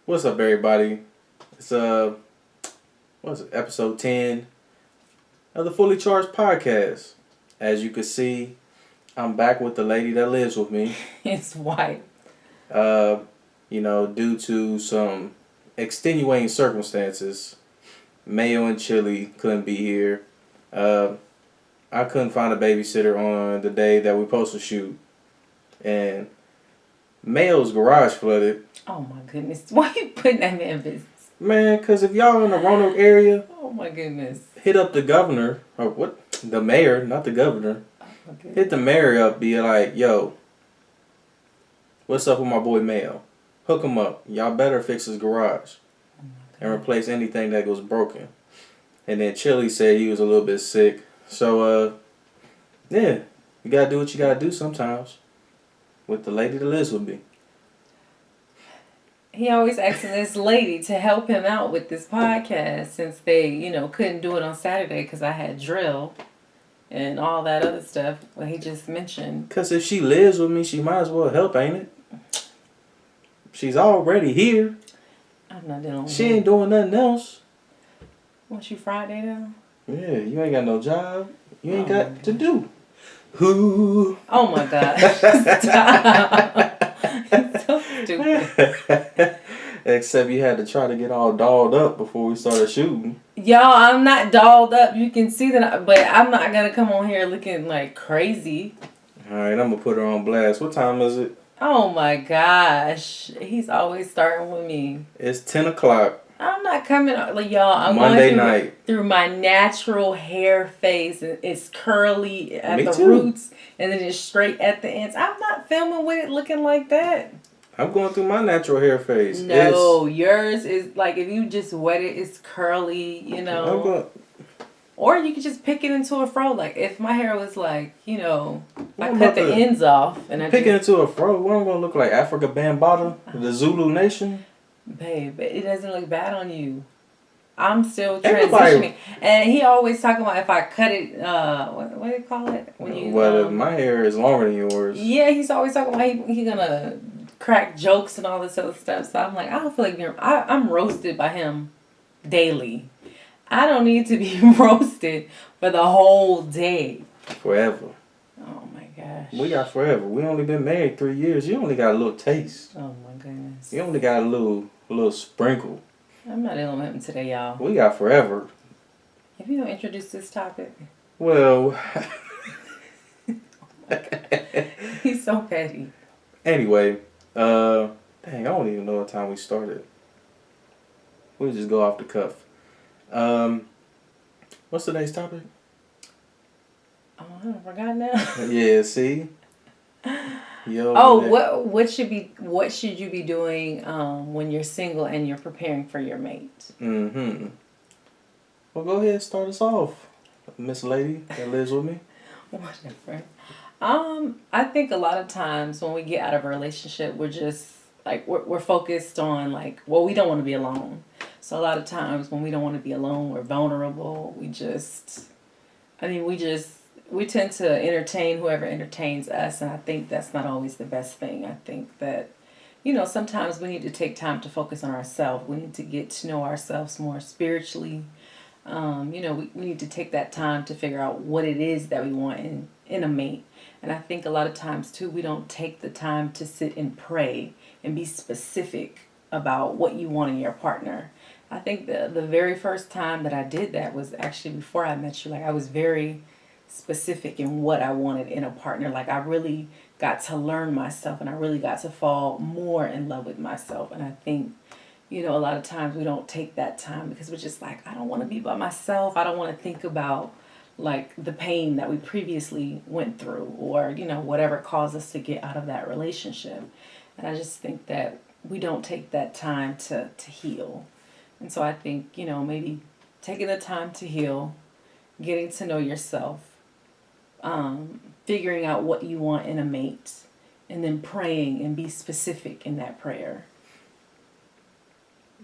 What's up, everybody? It's what's it? Episode 10 of the Fully Charged Podcast. As you can see, I'm back with the lady that lives with me. It's white. Due to some extenuating circumstances, Mayo and Chili couldn't be here. I couldn't find a babysitter on the day that we supposed to shoot, and Mayo's garage flooded. Oh my goodness. Why you putting that man in business? Man, because if y'all in the Roanoke area, Oh my goodness. hit up the governor, or what? The mayor, not the governor. Oh my goodness. Hit the mayor up, be like, yo, what's up with my boy Mayo? Hook him up. Y'all better fix his garage and replace anything that goes broken. And then Chili said he was a little bit sick. So, yeah, you gotta do what you gotta do sometimes with the lady that lives with me. He always asking this lady to help him out with this podcast since they, couldn't do it on Saturday because I had drill and all that other stuff what he just mentioned. Because if she lives with me, she might as well help, ain't it? She's already here. I'm not dealing with She ain't doing nothing else. Want you Friday now? Yeah, you ain't got no job. You ain't got to do. Who? Oh my gosh. Stop. It's so stupid. Except you had to try to get all dolled up before we started shooting. Y'all, I'm not dolled up. You can see that, but I'm not going to come on here looking like crazy. Alright, I'm going to put her on blast. What time is it? Oh my gosh. He's always starting with me. It's 10 o'clock. I'm not coming, like, y'all. I'm Monday going night. Through my natural hair phase. And it's curly at Me the too. roots and then it's straight at the ends. I'm not filming with it looking like that. I'm going through my natural hair phase. No, yours is like if you just wet it, it's curly, Or you could just pick it into a fro. Like if my hair was like, I cut the ends off and I pick it into a fro. What am I going to look like? Africa Bambaataa? The Zulu Nation? Babe, it doesn't look bad on you. I'm still transitioning. And he always talking about if I cut it, what do you call it? When you, my hair is longer than yours. Yeah, he's always talking about he gonna crack jokes and all this other stuff. So I'm like, I don't feel like I'm roasted by him daily. I don't need to be roasted for the whole day. Forever. Oh my gosh. We got forever. We only been married 3 years. You only got a little taste. Oh my goodness. You only got a little sprinkle. I'm not dealing with him today, y'all. We got forever. If you don't introduce this topic. Well. He's so petty. Anyway, dang, I don't even know what time we started. We'll just go off the cuff. What's today's topic? Oh, I forgot now. Yeah, see? What should you be doing when you're single and you're preparing for your mate? Mm-hmm. Well, go ahead and start us off, Miss Lady that lives with me. Whatever. I think a lot of times when we get out of a relationship, we're just like we're focused on like, well, we don't want to be alone. So a lot of times when we don't want to be alone, we're vulnerable. We tend to entertain whoever entertains us, and I think that's not always the best thing. I think that, sometimes we need to take time to focus on ourselves. We need to get to know ourselves more spiritually. We need to take that time to figure out what it is that we want in a mate. And I think a lot of times, too, we don't take the time to sit and pray and be specific about what you want in your partner. I think the very first time that I did that was actually before I met you. Like, I was very specific in what I wanted in a partner. Like, I really got to learn myself and I really got to fall more in love with myself. And I think, a lot of times we don't take that time because we're just like, I don't want to be by myself. I don't want to think about like the pain that we previously went through or, whatever caused us to get out of that relationship. And I just think that we don't take that time to heal. And so I think, maybe taking the time to heal, getting to know yourself, figuring out what you want in a mate, and then praying and be specific in that prayer.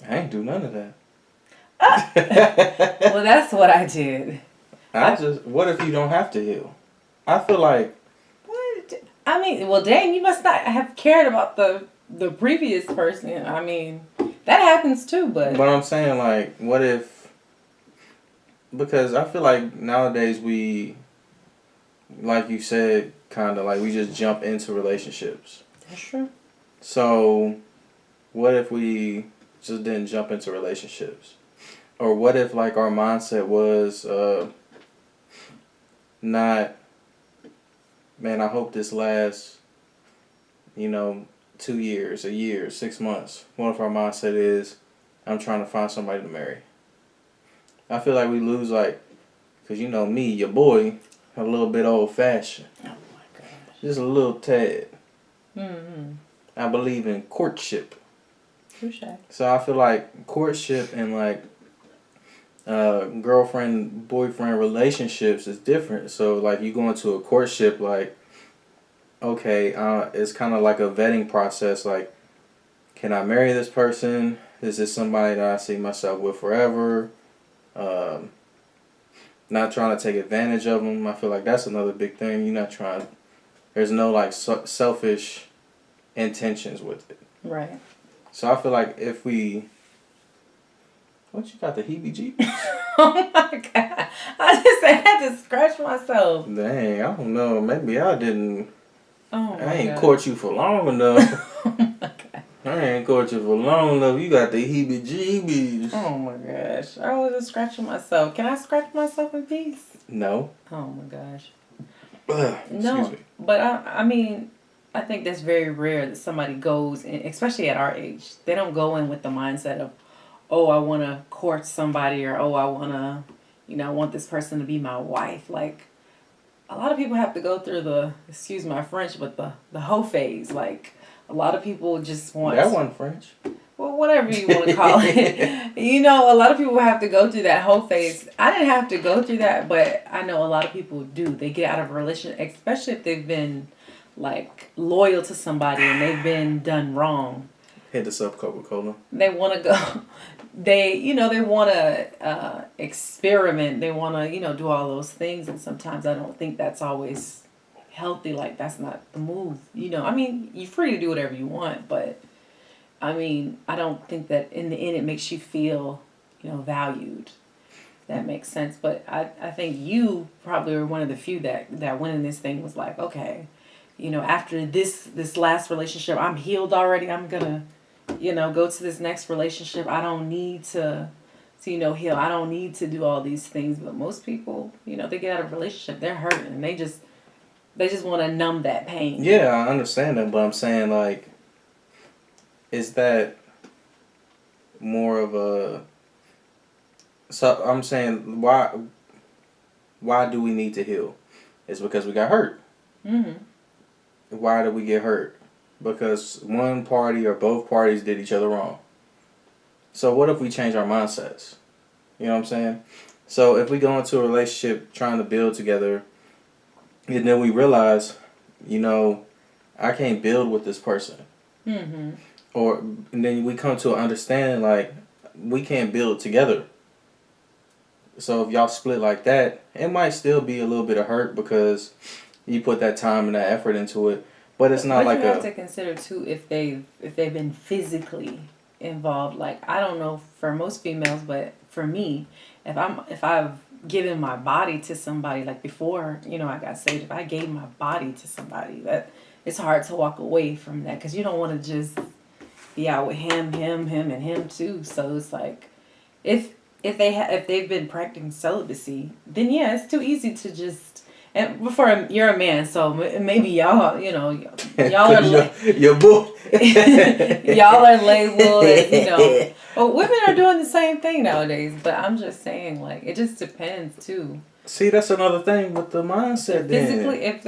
I ain't do none of that. Well, that's what I did. What if you don't have to heal? I feel like... What? I mean, well, dang, you must not have cared about the previous person. I mean, That happens too, but I'm saying, like, what if? Because I feel like nowadays we, like you said, kind of like we just jump into relationships. that's true. So, what if we just didn't jump into relationships? Or what if, like, our mindset was not, man, I hope this lasts, 2 years, a year, 6 months. What if our mindset is, I'm trying to find somebody to marry? I feel like we lose, like, because me, your boy, a little bit old fashioned. Oh my gosh. Just a little tad. Mm-hmm. I believe in courtship. Touche. So I feel like courtship and like girlfriend boyfriend relationships is different. So like you go into a courtship, like okay, it's kind of like a vetting process. Like, can I marry this person? Is this somebody that I see myself with forever? Not trying to take advantage of them. I feel like that's another big thing. You're not trying. There's no like selfish intentions with it. Right. So I feel like if we, what you got the heebie-jeebies? Oh my god! I had to scratch myself. Dang, I don't know. Maybe I didn't. Oh my I ain't god. court you for long enough. Oh my god. I ain't court you for long enough. You got the heebie-jeebies. Oh my gosh. I was just scratching myself. Can I scratch myself in peace? No. Oh my gosh. Excuse No. me. But I mean, I think that's very rare that somebody goes in, especially at our age. They don't go in with the mindset of, oh, I want to court somebody, or oh, I want to, I want this person to be my wife. Like, a lot of people have to go through the, excuse my French, but the hoe phase. Like, a lot of people just want. That wasn't French. Well, whatever you want to call it. A lot of people have to go through that whole phase. I didn't have to go through that, but I know a lot of people do. They get out of a relationship, especially if they've been, like, loyal to somebody and they've been done wrong. Hit us up, Coca-Cola. They want to go. They want to experiment. They want to, do all those things. And sometimes I don't think that's always healthy. Like, that's not the move. I mean, you're free to do whatever you want, but I mean, I don't think that in the end it makes you feel, valued. That makes sense. But I think you probably were one of the few that went in this thing was like, okay, after this last relationship, I'm healed already. I'm going to, go to this next relationship. I don't need to heal. I don't need to do all these things. But most people, they get out of a relationship, they're hurting. And they just want to numb that pain. Yeah, I understand that. But I'm saying, like, is that more of a... So I'm saying, why do we need to heal? It's because we got hurt. Mm-hmm. Why did we get hurt? Because one party or both parties did each other wrong. So what if we change our mindsets? You know what I'm saying? So if we go into a relationship trying to build together, and then we realize, I can't build with this person. Mm-hmm. And then we come to an understanding, like, we can't build together. So if y'all split like that, it might still be a little bit of hurt because you put that time and that effort into it. But it's not like you have to consider too if they've been physically involved. Like, I don't know for most females, but for me, if I've given my body to somebody, like before, I got saved, if I gave my body to somebody, that it's hard to walk away from that because you don't want to just be out with him, and him too. So it's like, if they've been practicing celibacy, then yeah, it's too easy to just. And before you're a man, so maybe y'all, y'all are your boy. y'all are labeled as, But women are doing the same thing nowadays. But I'm just saying, like, it just depends too. See, that's another thing with the mindset. Physically, if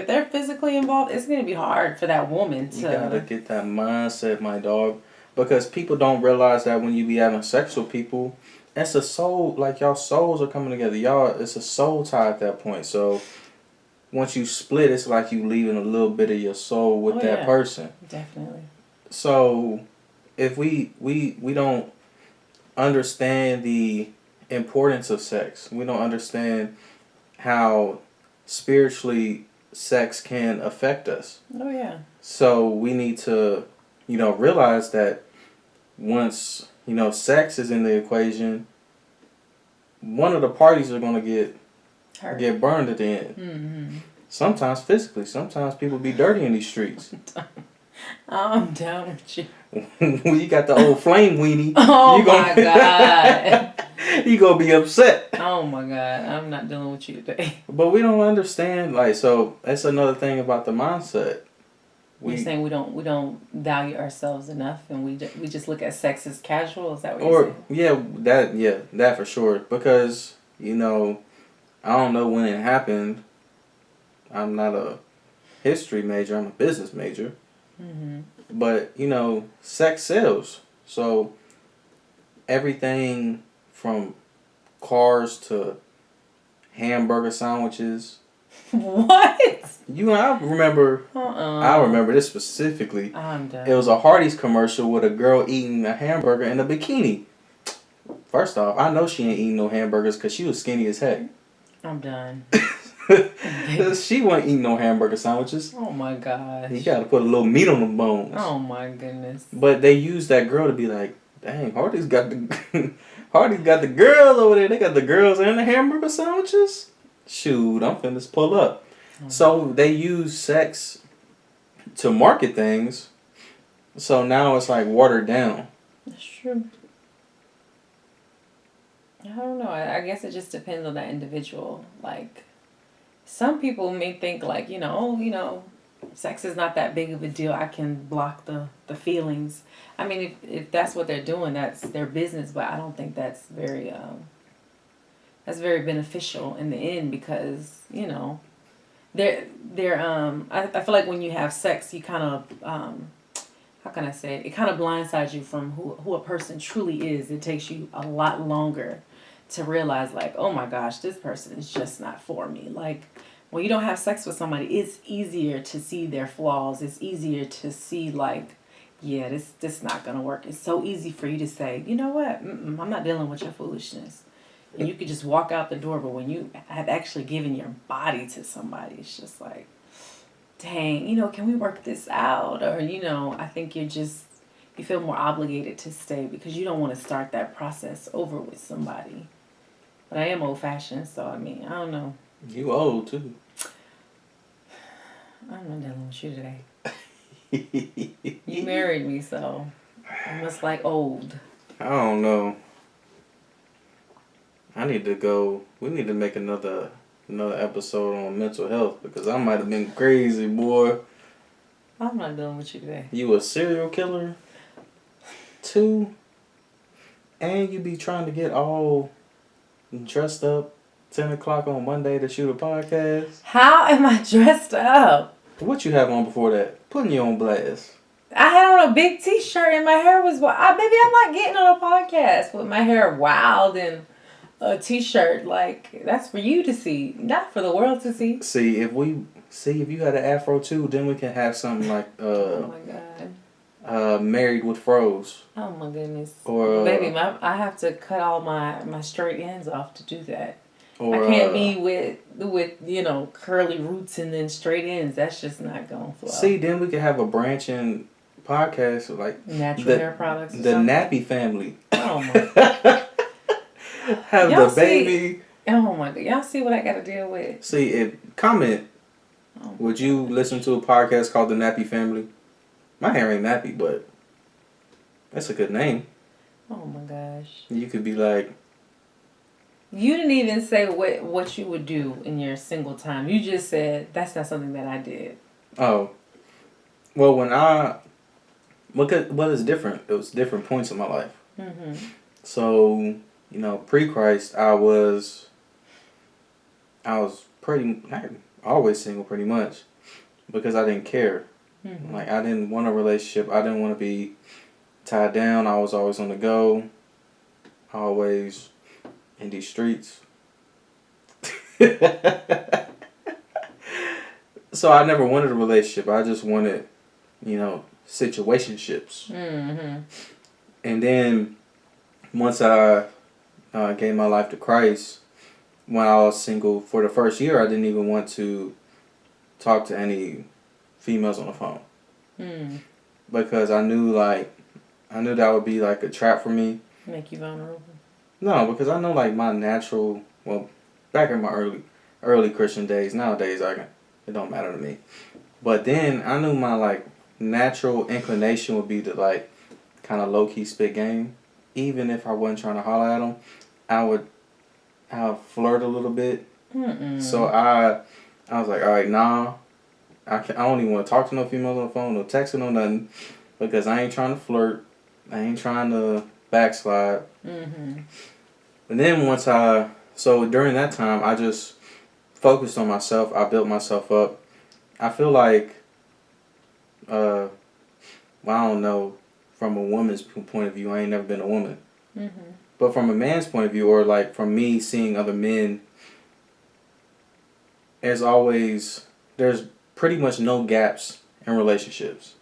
they're physically involved, it's gonna be hard for that woman to. You gotta get that mindset, my dog, because people don't realize that when you be having sex with people, it's a soul. Like, y'all souls are coming together. It's a soul tie at that point. So once you split, it's like you leaving a little bit of your soul with that person. Definitely. So if we don't understand the importance of sex, we don't understand how spiritually sex can affect us. Oh yeah. So we need to, realize that once, sex is in the equation, one of the parties are going to get burned at the end. Mm-hmm. Sometimes physically. Sometimes people be dirty in these streets. I'm done with you. When you got the old flame weenie. Oh my God. You gonna be upset. Oh my God. I'm not dealing with you today. But we don't understand, so that's another thing about the mindset. You're saying we don't value ourselves enough, and we just look at sex as casual. Is that what you're saying? That for sure. Because I don't know when it happened. I'm not a history major. I'm a business major. Mm-hmm. But sex sells. So everything from cars to hamburger sandwiches. What? I remember. I remember this specifically. I'm done. It was a Hardee's commercial with a girl eating a hamburger in a bikini. First off, I know she ain't eating no hamburgers because she was skinny as heck. I'm done. She wasn't eating no hamburger sandwiches. Oh my gosh. You gotta put a little meat on them bones. Oh my goodness. But they used that girl to be like, dang, Hardee's got the girls over there. They got the girls and the hamburger sandwiches. Shoot, I'm finna pull up. So they use sex to market things. So now it's like watered down. That's true. I don't know. I guess it just depends on that individual. Like, some people may think like, sex is not that big of a deal. I can block the feelings. I mean, if that's what they're doing, that's their business. But I don't think that's very beneficial in the end because, I feel like when you have sex, you kind of, how can I say it? It kind of blindsides you from who a person truly is. It takes you a lot longer to realize like, oh my gosh, this person is just not for me. Like, when you don't have sex with somebody, it's easier to see their flaws. It's easier to see like, yeah, this not gonna work. It's so easy for you to say, you know what, I'm not dealing with your foolishness. And you could just walk out the door. But when you have actually given your body to somebody, it's just like, dang, can we work this out? Or, I think you feel more obligated to stay because you don't want to start that process over with somebody. But I am old-fashioned, so, I mean, I don't know. You old, too. I'm not dealing with you today. You married me, so I must like old. I don't know. We need to make another episode on mental health because I might have been crazy, boy. I'm not dealing with you today. You a serial killer? 2. And you be trying to get all dressed up 10 o'clock on Monday to shoot a podcast? How am I dressed up? What you have on before that? Putting you on blast. I had on a big t-shirt and my hair was wild. Maybe I'm not getting on a podcast with my hair wild and a t-shirt. Like, that's for you to see, not for the world to see. See, if you had an afro too, then we can have something like oh my God. Married with Froze. Oh my goodness. Or baby, I have to cut all my straight ends off to do that. Or, I can't be with curly roots and then straight ends. That's just not going to flow. See, then we could have a branching podcast like natural hair products. The Nappy family. Oh my. Have y'all the baby. Oh my God. Y'all see what I got to deal with? See, comment. Oh, would you listen to a podcast called The Nappy Family? My hair ain't nappy, but that's a good name. Oh my gosh. You could be like. You didn't even say what you would do in your single time. You just said that's not something that I did. Oh. Well, what is different? It was different points in my life. Mm-hmm. So, pre-Christ, I was always single pretty much because I didn't care. Mm-hmm. Like, I didn't want a relationship. I didn't want to be tied down. I was always on the go. Always in these streets. So I never wanted a relationship. I just wanted, situationships. Mm-hmm. And then once I gave my life to Christ, when I was single for the first year, I didn't even want to talk to any females on the phone. Mm. Because I knew, like, I knew that would be like a trap for me. Make you vulnerable. No, because I know like my natural. Well, back in my early Christian days. Nowadays, it don't matter to me. But then I knew my like natural inclination would be to like kind of low key spit game. Even if I wasn't trying to holler at them, I would flirt a little bit. So I was like, all right, nah. I don't even want to talk to no females on the phone, no texting, no nothing, because I ain't trying to flirt. I ain't trying to backslide. And then so during that time, I just focused on myself. I built myself up. I feel like, well, I don't know, from a woman's point of view, I ain't never been a woman. But from a man's point of view, or like from me seeing other men, there's pretty much no gaps in relationships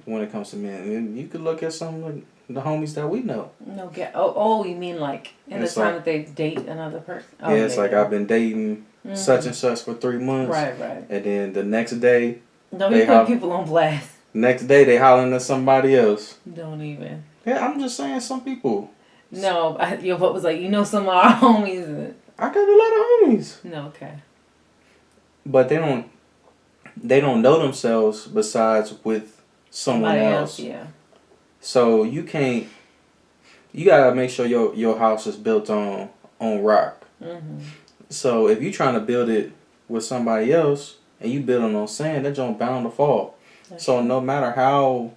when it comes to men. And you could look at some of the homies that we know. No gap. Oh, you mean like in the time that they date another person? Oh, yeah, it's like I've been dating such and such for 3 months. Right. And then the next day, don't be putting people on blast. Next day they hollering at somebody else. Don't even. Yeah, I'm just saying some people. No, your vote was like, some of our homies. I got a lot of homies. No, okay. But they don't know themselves besides with someone else. Yeah. So you gotta make sure your house is built on rock. So if you trying to build it with somebody else and you building on sand, that joint bound to fall. So no matter how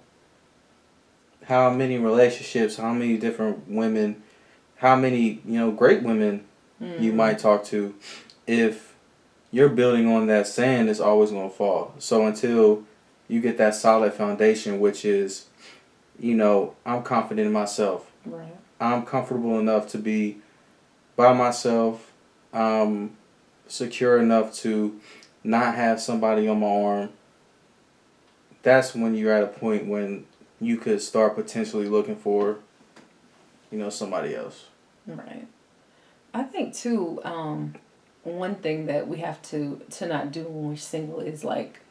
many relationships, how many different women, how many great women you might talk to, if you're building on that sand, it's always gonna fall. So until you get that solid foundation, which is, I'm confident in myself. Right. I'm comfortable enough to be by myself. I'm secure enough to not have somebody on my arm. That's when you're at a point when you could start potentially looking for, somebody else. Right. I think too, one thing that we have to not do when we're single is like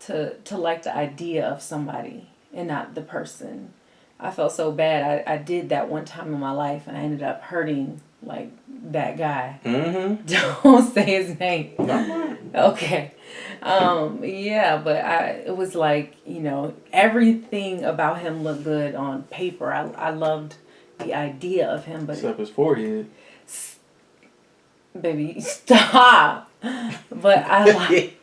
to like the idea of somebody and not the person. I felt so bad. I did that one time in my life and I ended up hurting like that guy. Don't say his name. Okay. Yeah, but it was like, everything about him looked good on paper. I loved the idea of him, but except his forehead. Baby, stop. But I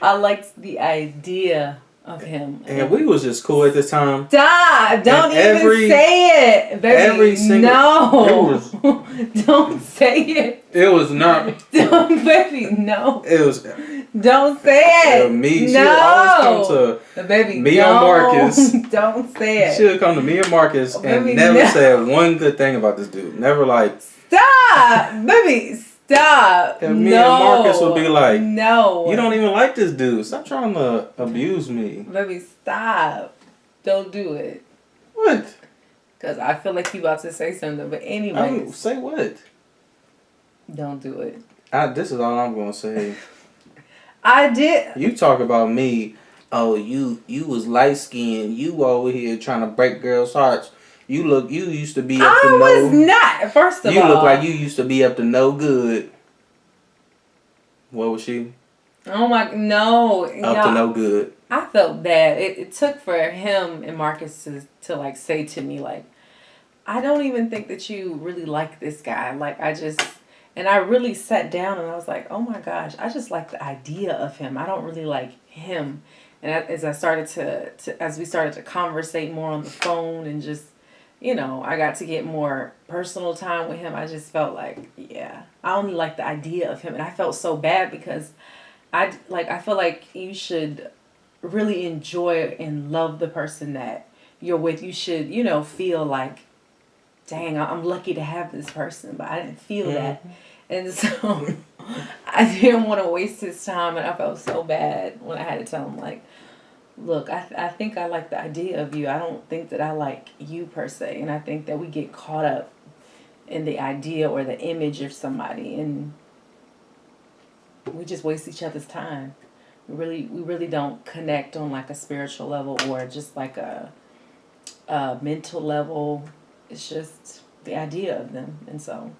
liked the idea of him. And we was just cool at this time. Stop! Don't even say it, baby. No. Don't say it. It was not. Don't, baby. No. It was. Don't say it. Me. No. She always come to baby. me and Marcus. Don't say it. She'll come to me and Marcus and never said one good thing about this dude. Never like. Stop, baby. Stop. And me and Marcus would be like, no. You don't even like this dude. Stop trying to abuse me. Baby, stop. Don't do it. What? Because I feel like you about to say something. But anyway. Say what? Don't do it. This is all I'm going to say. I did. You talk about me. Oh, you was light skinned. You over here trying to break girls' hearts. You used to be up to no... I was not, first of all. You look like you used to be up to no good. What was she? Oh my, no. Up to no good. I felt bad. It took for him and Marcus to like say to me, like, I don't even think that you really like this guy. Like, and I really sat down and I was like, oh my gosh, I just like the idea of him. I don't really like him. And as we started to conversate more on the phone and just, I got to get more personal time with him. I just felt like, yeah, I only like the idea of him. And I felt so bad because I feel like you should really enjoy and love the person that you're with. You should, feel like, dang, I'm lucky to have this person. But I didn't feel that. And so I didn't want to waste his time. And I felt so bad when I had to tell him, like, look, I think I like the idea of you. I don't think that I like you per se. And I think that we get caught up in the idea or the image of somebody. And we just waste each other's time. We really don't connect on like a spiritual level or just like a mental level. It's just the idea of them. And so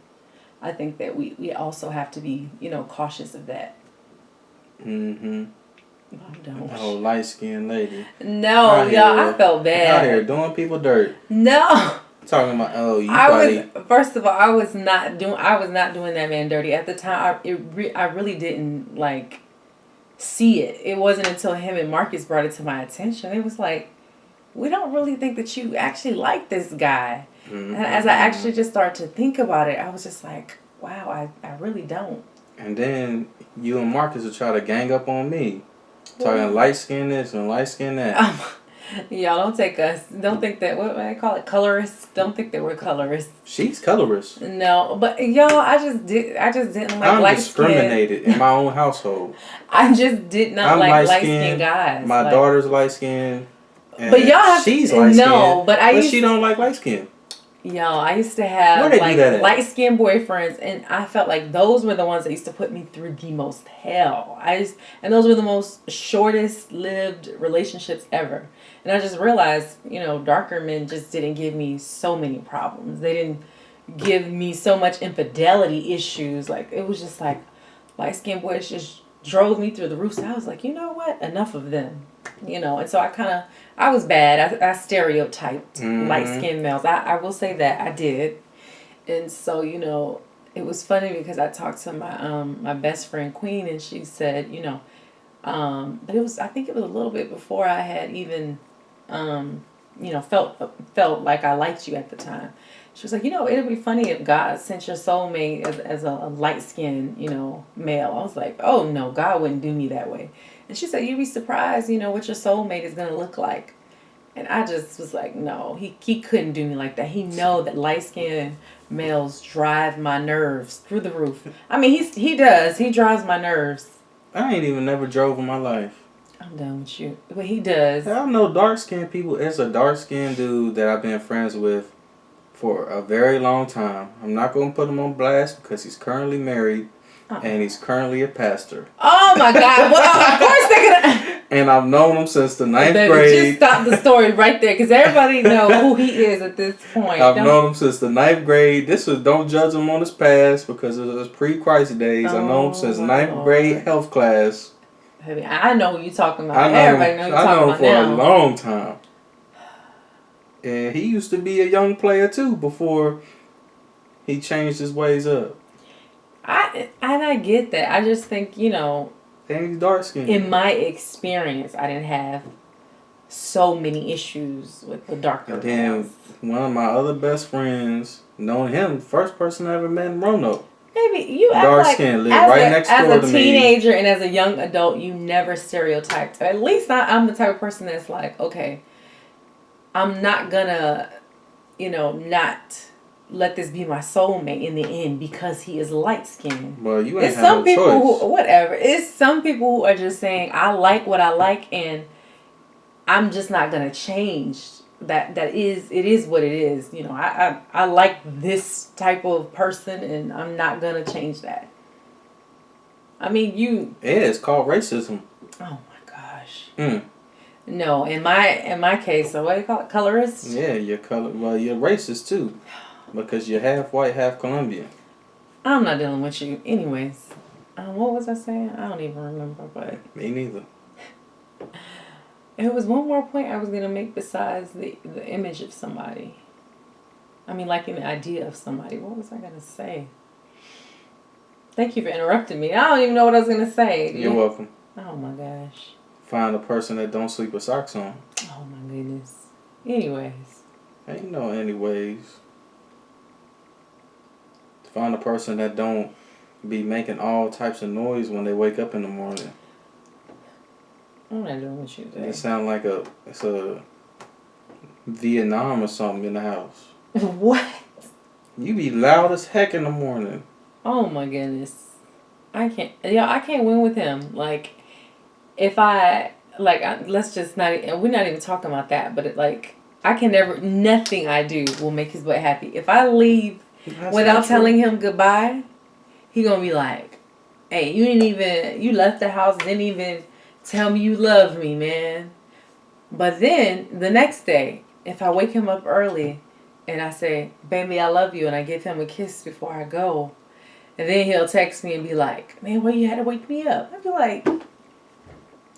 I think that we also have to be, cautious of that. Mm-hmm. I don't. Oh, light-skinned lady. No, y'all, I felt bad. Out here doing people dirt. No. Talking about, you first of all, I was not doing that man dirty. At the time, I really didn't, like, see it. It wasn't until him and Marcus brought it to my attention. It was like, we don't really think that you actually like this guy. Mm-hmm. And as I actually just started to think about it, I was just like, wow, I really don't. And then you and Marcus will try to gang up on me. Talking light skin this and light skin that. Y'all don't think that, what do I call it, colorists? Don't think that we're colorists. She's colorist. No, but y'all, I just didn't like light skin. I'm discriminated in my own household. I just did not like light skin guys. My daughter's light skin. But y'all she's light skin. No, but she don't like light skin. Y'all, I used to have like light skinned boyfriends, and I felt like those were the ones that used to put me through the most hell. And those were the most shortest lived relationships ever. And I just realized, darker men just didn't give me so many problems. They didn't give me so much infidelity issues. Like, it was just like light skinned boys just drove me through the roof. So I was like, you know what? Enough of them. And so I was bad. I stereotyped light-skinned males. I will say that I did. And so, it was funny because I talked to my best friend Queen, and she said, but I think it was a little bit before I had even, felt like I liked you at the time. She was like, it'd be funny if God sent your soulmate as a light-skinned, male. I was like, oh no, God wouldn't do me that way. And she said, you'd be surprised, what your soulmate is going to look like. And I just was like, no, he couldn't do me like that. He know that light-skinned males drive my nerves through the roof. I mean, he does. He drives my nerves. I ain't even never drove in my life. I'm done with you. But he does. I know dark-skinned people. There's a dark-skinned dude that I've been friends with for a very long time. I'm not going to put him on blast because he's currently married. And he's currently a pastor. Oh my God! Well, of course they're gonna. And I've known him since the ninth grade. Just stop the story right there, because everybody knows who he is at this point. I've known him since the ninth grade. Don't judge him on his past because it was pre-Christ days. I know him since ninth grade health class. I know who you're talking about. Everybody knows who you're talking about now. I know him for a long time. And he used to be a young player too before he changed his ways up. I get that. I just think, and he's dark skinned. In my experience, I didn't have so many issues with the darker. And then one of my other best friends, knowing him, first person I ever met in Roanoke. Maybe you dark skin, live right next door to me. As a teenager and as a young adult, you never stereotyped. At least I'm the type of person that's like, okay, I'm not gonna, not let this be my soulmate in the end because he is light skinned. Well, you ain't have no choice. Whatever. It's some people who are just saying, I like what I like and I'm just not gonna change. It is what it is. I like this type of person and I'm not gonna change that. I mean, yeah, it's called racism. Oh my gosh. No, in my case, so what do you call it? Colorist? Yeah, you're racist too. Because you're half white, half Colombian. I'm not dealing with you. Anyways, what was I saying? I don't even remember, but... Me neither. It was one more point I was going to make besides the image of somebody. I mean, like an idea of somebody. What was I going to say? Thank you for interrupting me. I don't even know what I was going to say. You're welcome. Oh, my gosh. Find a person that don't sleep with socks on. Oh, my goodness. Anyways. Ain't no anyways. Find a person that don't be making all types of noise when they wake up in the morning. I'm not doing what you today. It sound like it's a Vietnam or something in the house. What? You be loud as heck in the morning. Oh my goodness. I can't win with him. Like, if let's just we're not even talking about that, but I can nothing I do will make his butt happy. If I leave without telling him goodbye, he gonna be like, hey, you left the house, didn't even tell me you love me, man. But then the next day, if I wake him up early and I say, baby, I love you, and I give him a kiss before I go, and then he'll text me and be like, man, why you had to wake me up? I'd be like,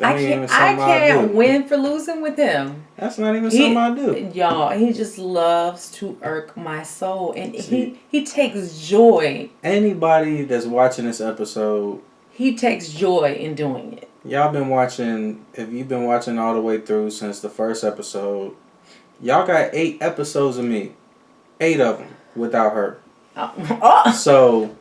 That ain't even something I can't do. win for losing with him. That's not even something I do. Y'all, he just loves to irk my soul. And he takes joy. Anybody that's watching this episode, he takes joy in doing it. Y'all been watching, if you've been watching all the way through since the first episode, y'all got 8 episodes of me. 8 of them without her. Oh. So,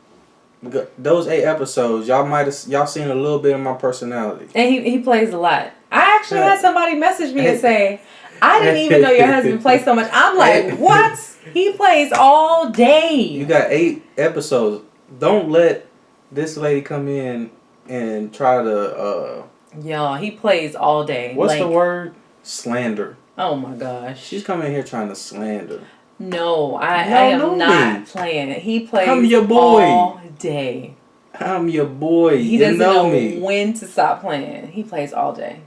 those 8 episodes, y'all seen a little bit of my personality. And he plays a lot. I actually had somebody message me and say, I didn't even know your husband plays so much. I'm like, what? He plays all day. You got 8 episodes. Don't let this lady come in and try to... Y'all, he plays all day. What's the word? Slander. Oh my gosh. She's coming here trying to slander. No, I am not playing. He plays I'm your boy. all day. I'm your boy. He doesn't know when to stop playing. He plays all day.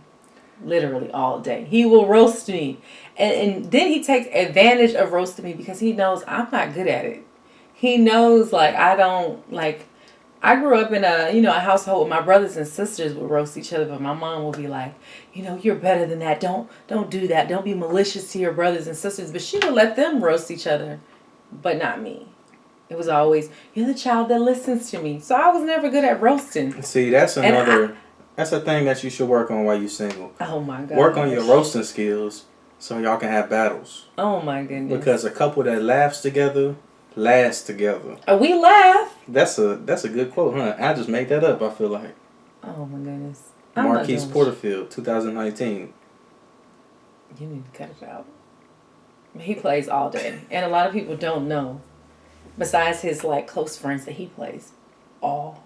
Literally all day. He will roast me. And then he takes advantage of roasting me because he knows I'm not good at it. He knows, like, I don't, like, I grew up in a household where my brothers and sisters would roast each other, but my mom would be like, you're better than that. Don't do that. Don't be malicious to your brothers and sisters. But she would let them roast each other, but not me. It was always, you're the child that listens to me. So I was never good at roasting. See, that's that's a thing that you should work on while you're single. Oh my God. Work on your roasting skills so y'all can have battles. Oh my goodness. Because a couple that laughs together lasts together. We laugh. That's a good quote, huh? I just made that up, I feel like. Oh my goodness. Marquise Porterfield, 2019. You need to cut it out. He plays all day. And a lot of people don't know, besides his close friends, that he plays all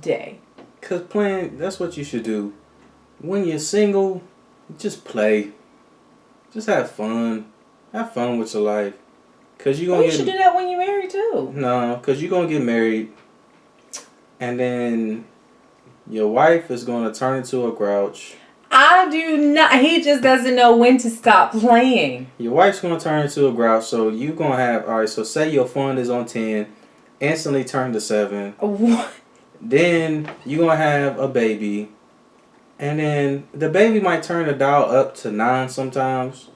day. Because playing, that's what you should do. When you're single, just play. Just have fun. Have fun with your life. Cause you should do that when you're married too. No, because you're going to get married. And then your wife is going to turn into a grouch. I do not. He just doesn't know when to stop playing. Your wife's going to turn into a grouch. So you're going to have, all right, so say your fun is on 10. Instantly turn to 7. What? Then you're going to have a baby. And then the baby might turn the dial up to 9 sometimes.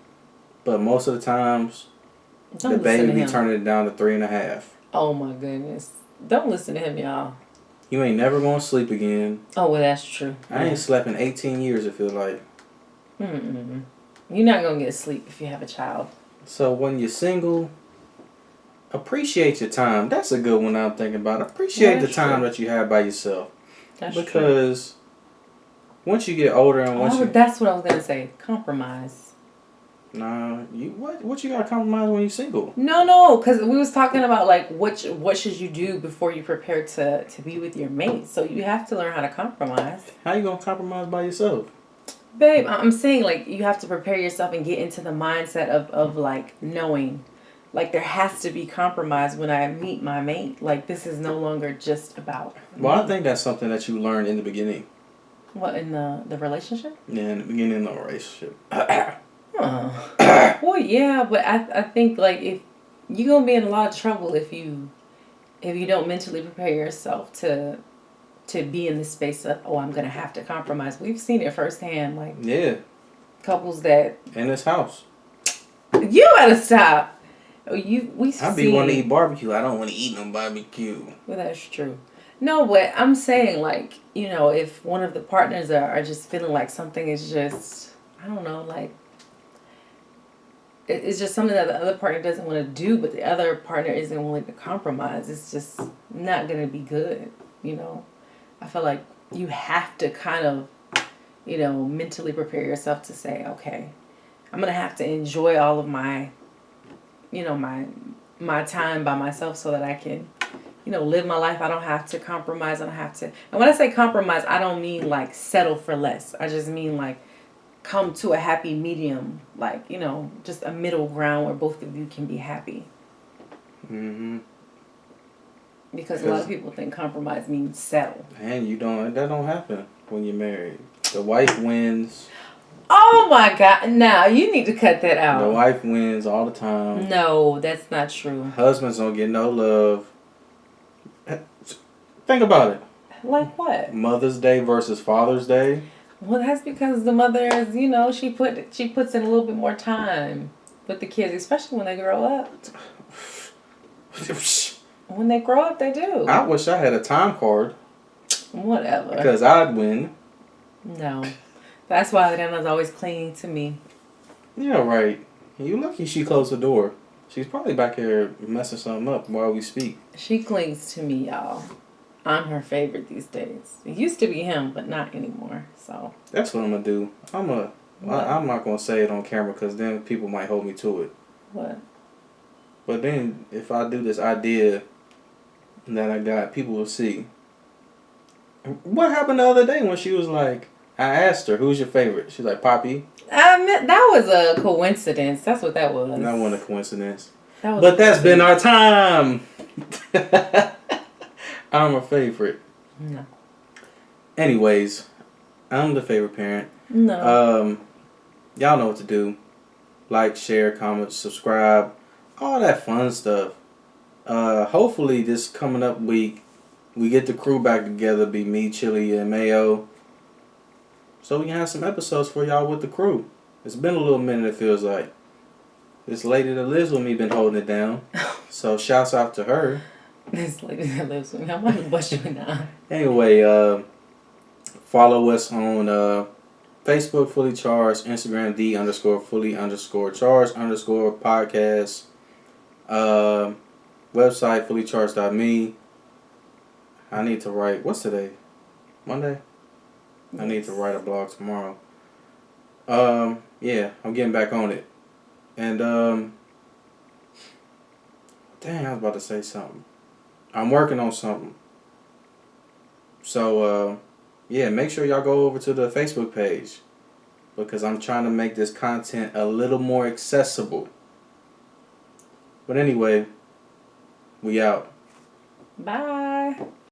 But most of the times, the baby be turning it down to 3.5. Oh my goodness. Don't listen to him, y'all. You ain't never going to sleep again. Oh, well, that's true. I ain't slept in 18 years, it feels like. Mm-mm. You're not going to get sleep if you have a child. So when you're single, appreciate your time. That's a good one I'm thinking about. Appreciate the time that you have by yourself. That's true. Because once you get older and that's what I was going to say. Compromise. Nah, what you gotta compromise when you're single? No, because we was talking about what should you do before you prepare to be with your mate. So you have to learn how to compromise. How you gonna compromise by yourself? Babe, I'm saying you have to prepare yourself and get into the mindset of knowing, there has to be compromise when I meet my mate. This is no longer just about Well, me. I think that's something that you learn in the beginning. What, in the relationship? Yeah, in the beginning of a relationship. Well, yeah, but I think if you're gonna be in a lot of trouble if you don't mentally prepare yourself to be in the space of, I'm gonna have to compromise. We've seen it firsthand, yeah, couples that in this house. You better stop. I be want to eat barbecue. I don't want to eat no barbecue. Well, that's true. No, but I'm saying if one of the partners are just feeling like something is just, I don't know, it's just something that the other partner doesn't want to do, but the other partner isn't willing to compromise. It's just not going to be good, I feel like you have to kind of, mentally prepare yourself to say, okay, I'm going to have to enjoy all of my, my time by myself so that I can, live my life. I don't have to compromise. I don't have to. And when I say compromise, I don't mean settle for less. I just mean come to a happy medium, just a middle ground where both of you can be happy. Mm-hmm. Because a lot of people think compromise means settle. And that don't happen when you're married. The wife wins. Oh my God! Now you need to cut that The out. wife wins all the time. No, that's not true. Husbands don't get no love. Think about it. Like what? Mother's Day versus Father's Day. Well, that's because the mother is, she puts in a little bit more time with the kids, especially when they grow up. When they grow up, they do. I wish I had a time card. Whatever. Because I'd win. No. That's why Adana's always clinging to me. Yeah, right. You lucky she closed the door. She's probably back here messing something up while we speak. She clings to me, y'all. I'm her favorite these days. It used to be him, but not anymore. So that's what I'm gonna do. I'm not gonna say it on camera because then people might hold me to it. What? But then if I do this idea that I got, people will see. What happened the other day when she was like, I asked her, "Who's your favorite?" She's like, "Poppy." That was a coincidence. That's what that was. That wasn't a coincidence. But that's been our time. I'm a favorite. No. Anyways, I'm the favorite parent. No. Y'all know what to do. Like, share, comment, subscribe, all that fun stuff. Hopefully this coming up week, we get the crew back together, be me, Chili, and Mayo. So we can have some episodes for y'all with the crew. It's been a little minute, it feels like. This lady that lives with me been holding it down. So shouts out to her. This lady that lives with me. I'm going to bust you now. Anyway, follow us on Facebook, Fully Charged, Instagram, _fully_charged_podcast, website, fullycharged.me. I need to write, what's today? Monday? Yes. I need to write a blog tomorrow. Yeah, I'm getting back on it. And, dang, I was about to say something. I'm working on something. So, yeah, make sure y'all go over to the Facebook page because I'm trying to make this content a little more accessible. But anyway, we out. Bye.